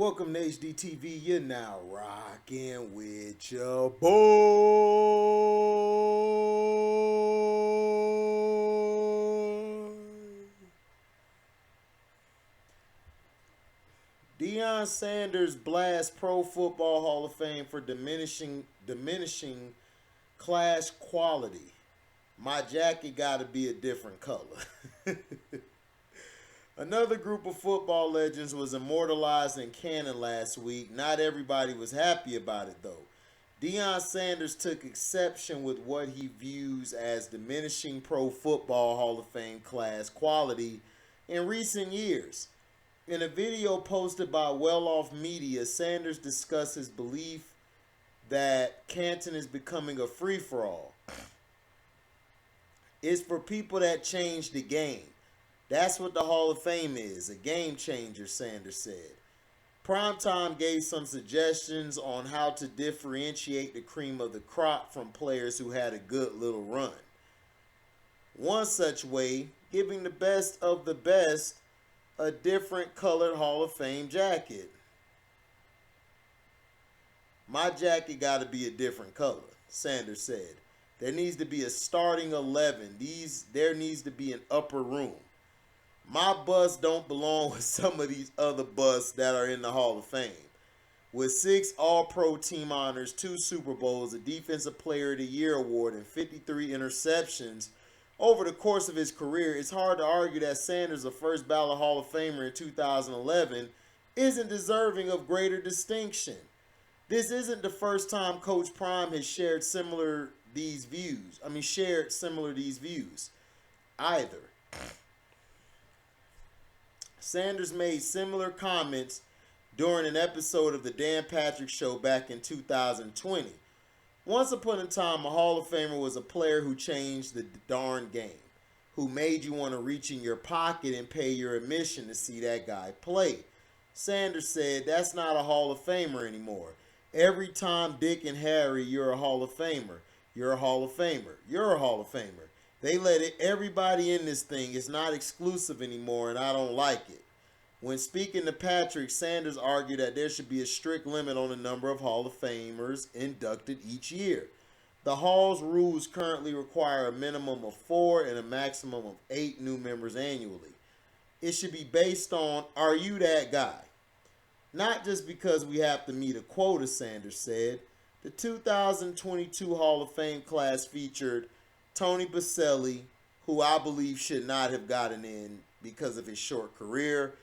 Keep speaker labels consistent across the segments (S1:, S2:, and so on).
S1: Welcome to HDTV. You're now rocking with your boy. Deion Sanders blasts Pro Football Hall of Fame for diminishing class quality. My jacket gotta be a different color. Another group of football legends was immortalized in canon last week. Not everybody was happy about it, though. Deion Sanders took exception with what he views as diminishing Pro Football Hall of Fame class quality in recent years. In a video posted by Well Off Media, Sanders discussed his belief that Canton is becoming a free-for-all. It's for people that change the game. That's what the Hall of Fame is, a game changer, Sanders said. Primetime gave some suggestions on how to differentiate the cream of the crop from players who had a good little run. One such way, giving the best of the best a different colored Hall of Fame jacket. My jacket got to be a different color, Sanders said. There needs to be a starting 11. There needs to be an upper room. My bus don't belong with some of these other busts that are in the Hall of Fame. With 6 All-Pro team honors, 2 Super Bowls, a Defensive Player of the Year award, and 53 interceptions over the course of his career, it's hard to argue that Sanders, a first ballot Hall of Famer in 2011, isn't deserving of greater distinction. This isn't the first time Coach Prime has shared these views either. Sanders made similar comments during an episode of the Dan Patrick Show back in 2020. Once upon a time, a Hall of Famer was a player who changed the darn game, who made you want to reach in your pocket and pay your admission to see that guy play. Sanders said, that's not a Hall of Famer anymore. Every Tom, Dick, and Harry, you're a Hall of Famer. You're a Hall of Famer. You're a Hall of Famer. They let everybody in this thing. It's not exclusive anymore, and I don't like it. When speaking to Patrick, Sanders argued that there should be a strict limit on the number of Hall of Famers inducted each year. The Hall's rules currently require a minimum of 4 and a maximum of 8 new members annually. It should be based on, are you that guy? Not just because we have to meet a quota, Sanders said. The 2022 Hall of Fame class featured Tony Baselli, who I believe should not have gotten in because of his short career,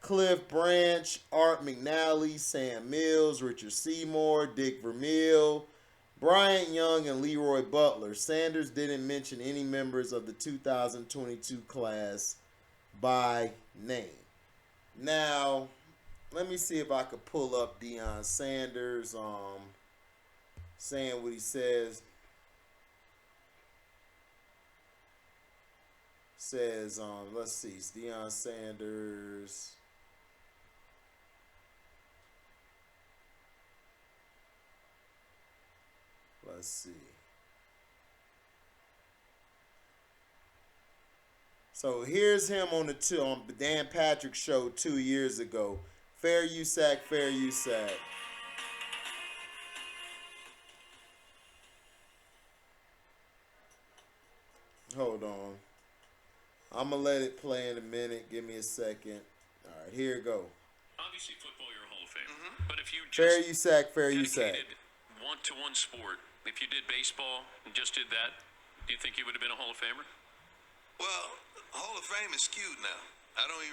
S1: Cliff Branch, Art McNally, Sam Mills, Richard Seymour, Dick Vermeil, Bryant Young, and Leroy Butler. Sanders didn't mention any members of the 2022 class by name. Now, let me see if I could pull up Deion Sanders saying what he says. Let's see, it's Deion Sanders. Let's see. So here's him on the Dan Patrick Show 2 years ago. Fair you sack, fair you sack. Hold on. I'm going to let it play in a minute. Give me a second. All right, here it go.
S2: Obviously, football, you're a Hall of Famer. Mm-hmm. But if you just
S1: fair you sack, fair you sack.
S2: One-to-one sport, if you did baseball and just did that, do you think you would have been a Hall of Famer?
S3: Well, Hall of Fame is skewed now. I don't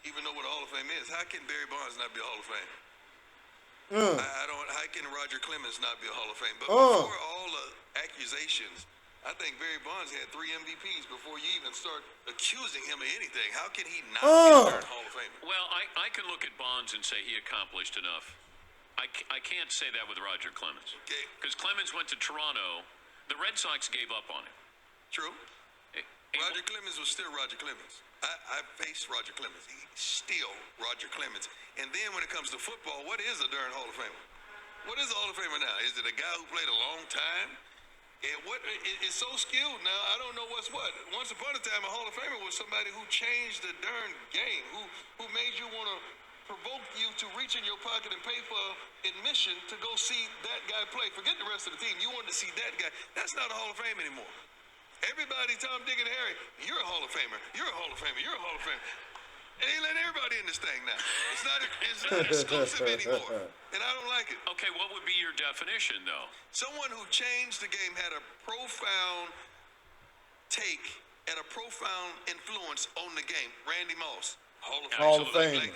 S3: even know what a Hall of Fame is. How can Barry Bonds not be a Hall of Fame? How can Roger Clemens not be a Hall of Fame? But before all the accusations, I think Barry Bonds had 3 MVPs before you even start accusing him of anything. How can he not be a Hall of Famer?
S2: Well, I can look at Bonds and say he accomplished enough. I can't say that with Roger Clemens.
S3: Okay.
S2: Because Clemens went to Toronto. The Red Sox gave up on him.
S3: True. Roger Clemens was still Roger Clemens. I faced Roger Clemens. He's still Roger Clemens. And then when it comes to football, what is a darn Hall of Famer? What is a Hall of Famer now? Is it a guy who played a long time? And it's so skewed now, I don't know what's what. Once upon a time, a Hall of Famer was somebody who changed the darn game, who made you want to provoke you to reach in your pocket and pay for admission to go see that guy play. Forget the rest of the team. You wanted to see that guy. That's not a Hall of Fame anymore. Everybody, Tom, Dick, and Harry, you're a Hall of Famer. You're a Hall of Famer. You're a Hall of Famer. And they let everybody in this thing now. It's not exclusive anymore. And I don't like it.
S2: Okay, what would be your definition, though?
S3: Someone who changed the game, had a profound take and a profound influence on the game. Randy Moss, Hall of Fame.
S1: Hall of Famer.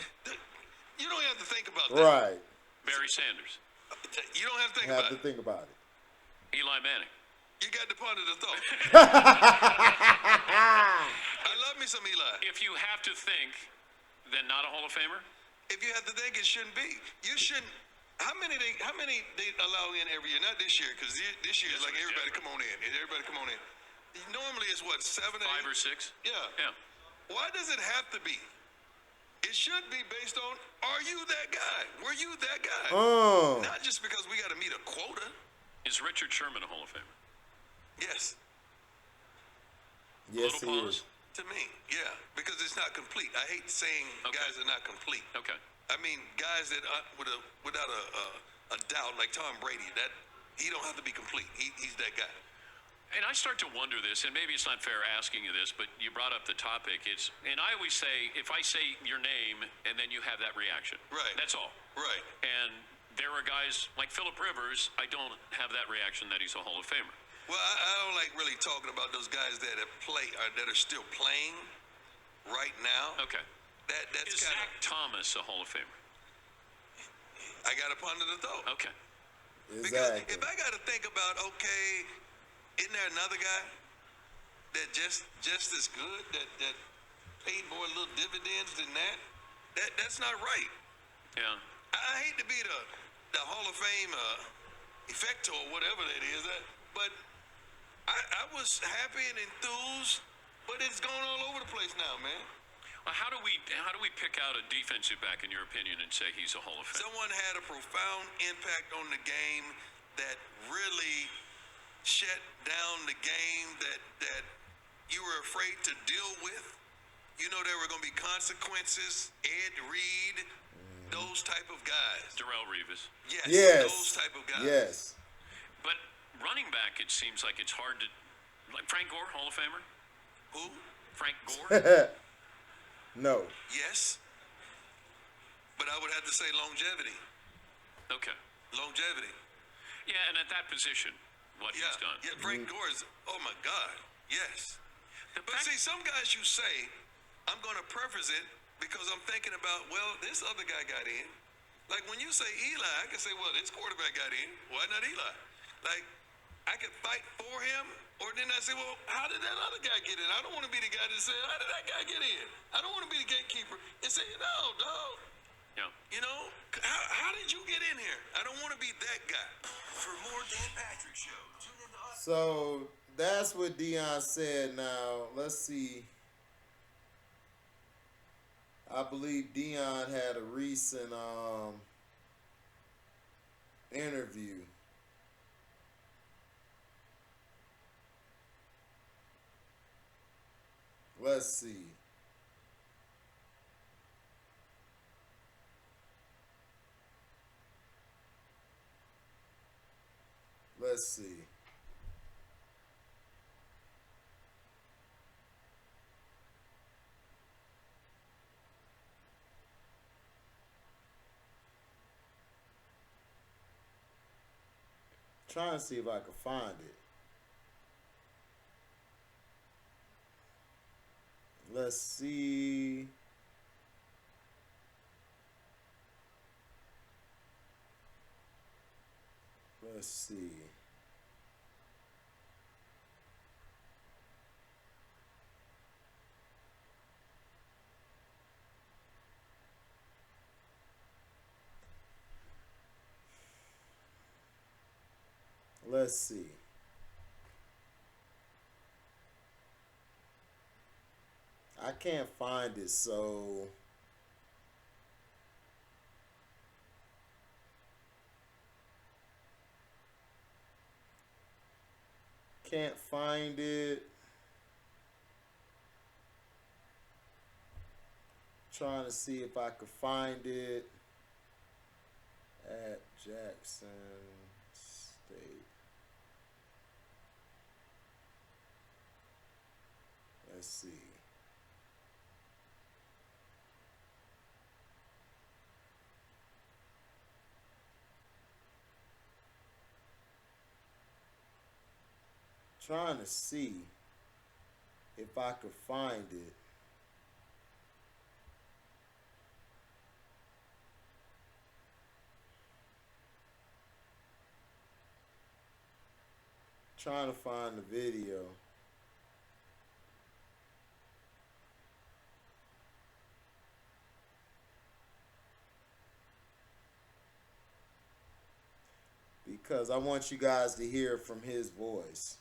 S3: You don't have to think about that.
S1: Right.
S2: Barry Sanders.
S3: You don't have to think
S1: Have
S3: about
S1: to
S3: it.
S1: think about it.
S2: Eli Manning.
S3: You got to ponder the thought. I love me some Eli.
S2: If you have to think, then not a Hall of Famer?
S3: If you have to think, it shouldn't be. You shouldn't. How many they allow in every year? Not this year, because this year is like everybody come on in. Everybody come on in. Normally it's what, 7 or 8?
S2: 5 or 6?
S3: Yeah.
S2: Yeah.
S3: Why does it have to be? It should be based on, are you that guy? Were you that guy? Not just because we got to meet a quota.
S2: Is Richard Sherman a Hall of Famer?
S3: Yes.
S1: Yes,
S2: Little
S1: he
S2: pause?
S1: is.
S3: To me, yeah, because it's not complete. I hate saying guys are not complete.
S2: Okay.
S3: I mean, guys that without a doubt, like Tom Brady, that he don't have to be complete. He's that guy.
S2: And I start to wonder this, and maybe it's not fair asking you this, but you brought up the topic. And I always say, if I say your name and then you have that reaction,
S3: Right.
S2: That's all.
S3: Right.
S2: And there are guys like Phillip Rivers. I don't have that reaction that he's a Hall of Famer.
S3: Well, I don't like really talking about those guys that that are still playing right now.
S2: Okay.
S3: That's
S2: Is
S3: kind
S2: Zach
S3: of.
S2: Thomas a Hall of Famer?
S3: I got to ponder the thought.
S2: Okay.
S3: Because
S1: Exactly.
S3: if I got to think about, okay, isn't there another guy that just as good that paid more little dividends than that? That's not right.
S2: Yeah.
S3: I hate to be the Hall of Fame effector or whatever that is, but I was happy and enthused, but it's going all over the place now, man.
S2: Well, how do we pick out a defensive back in your opinion and say he's a Hall of Famer?
S3: Someone had a profound impact on the game that really shut down the game that you were afraid to deal with. You know there were going to be consequences. Ed Reed, those type of guys.
S2: Darrell Revis.
S3: Yes. Those type of guys.
S1: Yes.
S2: But running back, it seems like it's hard to. Like Frank Gore, Hall of Famer?
S3: Who?
S2: Frank Gore?
S1: No.
S3: Yes. But I would have to say longevity.
S2: Okay.
S3: Longevity.
S2: Yeah, and at that position, what he's done.
S3: Yeah, Frank Gore is, oh my God, yes.
S2: The
S3: But
S2: fact-
S3: see, some guys you say, I'm going to preface it because I'm thinking about, well, this other guy got in. Like when you say Eli, I can say, well, this quarterback got in. Why not Eli? Like, I could fight for him, or then I say, well, how did that other guy get in? I don't want to be the guy that said, how did that guy get in? I don't want to be the gatekeeper and say, no, dog.
S2: Yeah.
S3: You know, how did you get in here? I don't want to be that guy. For more Dan Patrick Show, tune in to us.
S1: So that's what Deion said. Now let's see. I believe Deion had a recent interview. Let's see. Let's see. Trying to see if I can find it. Let's see. Let's see. Let's see. I can't find it, so can't find it. Trying to see if I could find it at Jackson State. Let's see. Trying to see if I could find it. Trying to find the video. Because I want you guys to hear from his voice.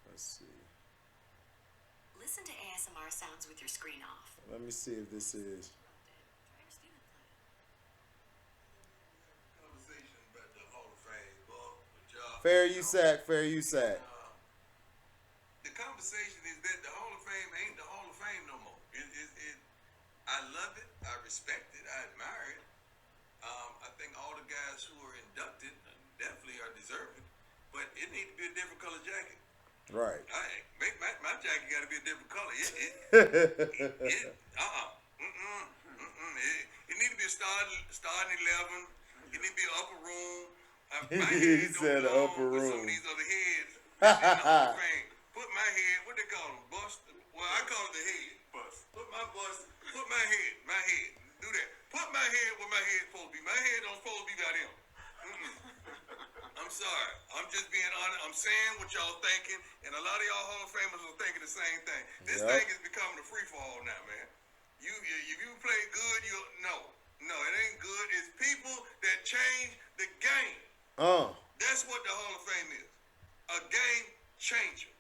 S1: Let's see.
S4: Listen to ASMR sounds with your screen off.
S1: Let me see if this is.
S3: Conversation about the Hall of Fame, Bob, job.
S1: Fair USAC, fair USAC.
S3: The conversation is that the Hall of Fame ain't the Hall of Fame no more. I love it. I respect it. I admire it. I think all the guys who are inducted definitely are deserving. But it needs to be a different color jacket.
S1: Right.
S3: My jacket got to be a different color. It need to be a starting 11. It need to be an upper room. My
S1: He
S3: head
S1: said
S3: don't
S1: upper
S3: belong with some
S1: room.
S3: of these other heads. That's in the Hall of Fame. Put my head, what they call them, bust? Well, I call it the head. Bust. Put my head. Do that. Put my head where my head supposed to be. My head don't supposed to be got him. I'm sorry. I'm just being honest. I'm saying what y'all thinking, and a lot of y'all Hall of Famers are thinking the same thing. This
S1: Yep.
S3: thing is becoming a free for all now, man. If you play good, no, it ain't good. It's people that change the game. That's what the Hall of Fame is. A game changer.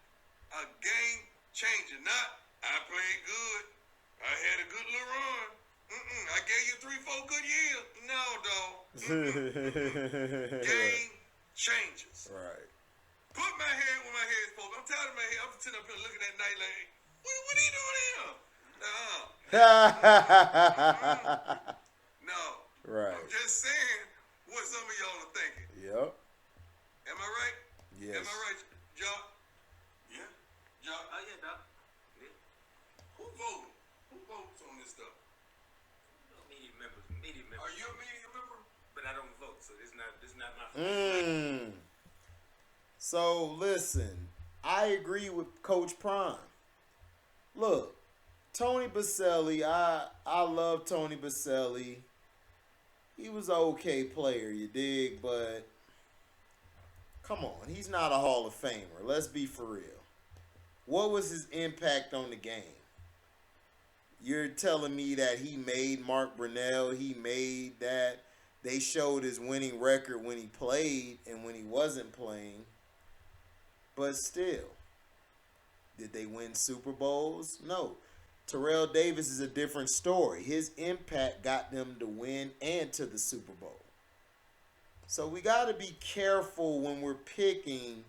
S3: A game changer. Not, I played good. I had a good little run. I gave you 3-4 good years. No, dog. Game changers.
S1: Right.
S3: Put my head where my head's supposed to be. I'm tired of my head. I'm sitting up here looking at night like, what are you doing here? No.
S1: Right.
S3: I'm just saying what some of y'all are thinking.
S1: Yep.
S3: Am I right?
S1: Yes.
S3: Am I right, Jock? Yeah. Jock?
S5: Yeah, Doc. Yeah.
S3: Who voted? Who votes on this stuff?
S5: Media members.
S3: Are you a media member?
S5: But I don't vote, so this is not my.
S1: So listen, I agree with Coach Prime. Look, Tony Baselli, I love Tony Baselli. He was an okay player, you dig, but come on, he's not a Hall of Famer. Let's be for real. What was his impact on the game? You're telling me that he made Mark Brunell, he made that. They showed his winning record when he played and when he wasn't playing. But still, did they win Super Bowls? No. Terrell Davis is a different story. His impact got them to win and to the Super Bowl. So we got to be careful when we're picking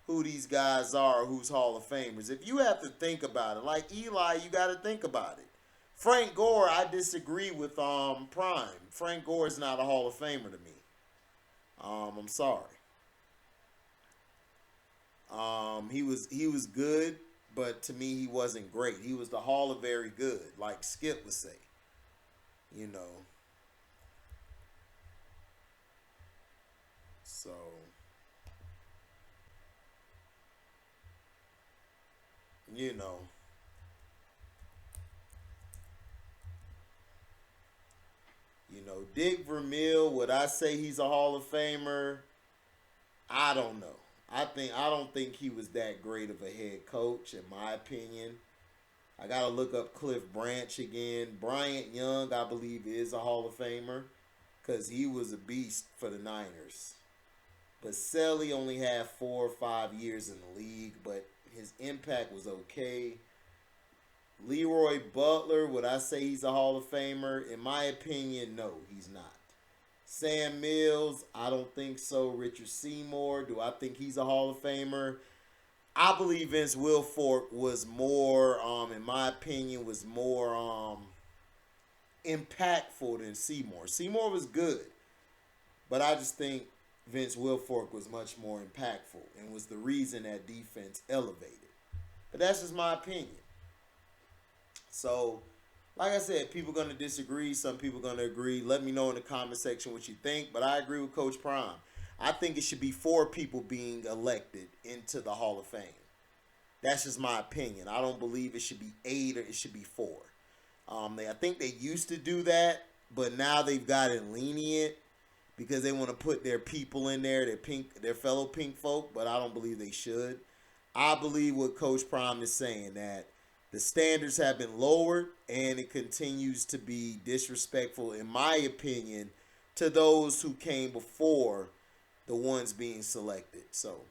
S1: who these guys are, who's Hall of Famers. If you have to think about it, like Eli, you got to think about it. Frank Gore, I disagree with Prime. Frank Gore is not a Hall of Famer to me. I'm sorry. He was good, but to me he wasn't great. He was the Hall of Very Good, like Skip would say. You know. So you know. Dick Vermeil, would I say he's a Hall of Famer? I don't know. I don't think he was that great of a head coach, in my opinion. I gotta look up Cliff Branch again. Bryant Young, I believe, is a Hall of Famer because he was a beast for the Niners. Baselli only had 4 or 5 years in the league, but his impact was okay. Leroy Butler, would I say he's a Hall of Famer? In my opinion, no, he's not. Sam Mills, I don't think so. Richard Seymour, do I think he's a Hall of Famer? I believe Vince Wilfork was more, in my opinion, was more impactful than Seymour. Seymour was good, but I just think Vince Wilfork was much more impactful and was the reason that defense elevated. But that's just my opinion. So, like I said, people going to disagree. Some people going to agree. Let me know in the comment section what you think. But I agree with Coach Prime. I think it should be 4 people being elected into the Hall of Fame. That's just my opinion. I don't believe it should be 8 or it should be 4. I think they used to do that, but now they've got it lenient because they want to put their people in there, their fellow pink folk, but I don't believe they should. I believe what Coach Prime is saying, that the standards have been lowered and it continues to be disrespectful, in my opinion, to those who came before the ones being selected. So,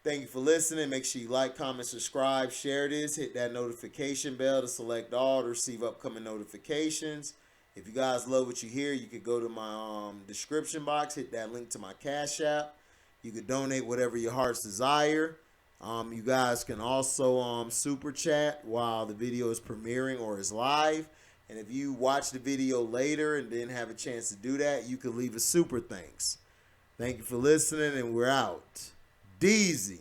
S1: thank you for listening. Make sure you like, comment, subscribe, share this. Hit that notification bell to select all to receive upcoming notifications. If you guys love what you hear, you could go to my description box. Hit that link to my Cash App. You could donate whatever your heart's desire. You guys can also super chat while the video is premiering or is live. And if you watch the video later and didn't have a chance to do that, you could leave a super thanks. Thank you for listening, and we're out. Deezy.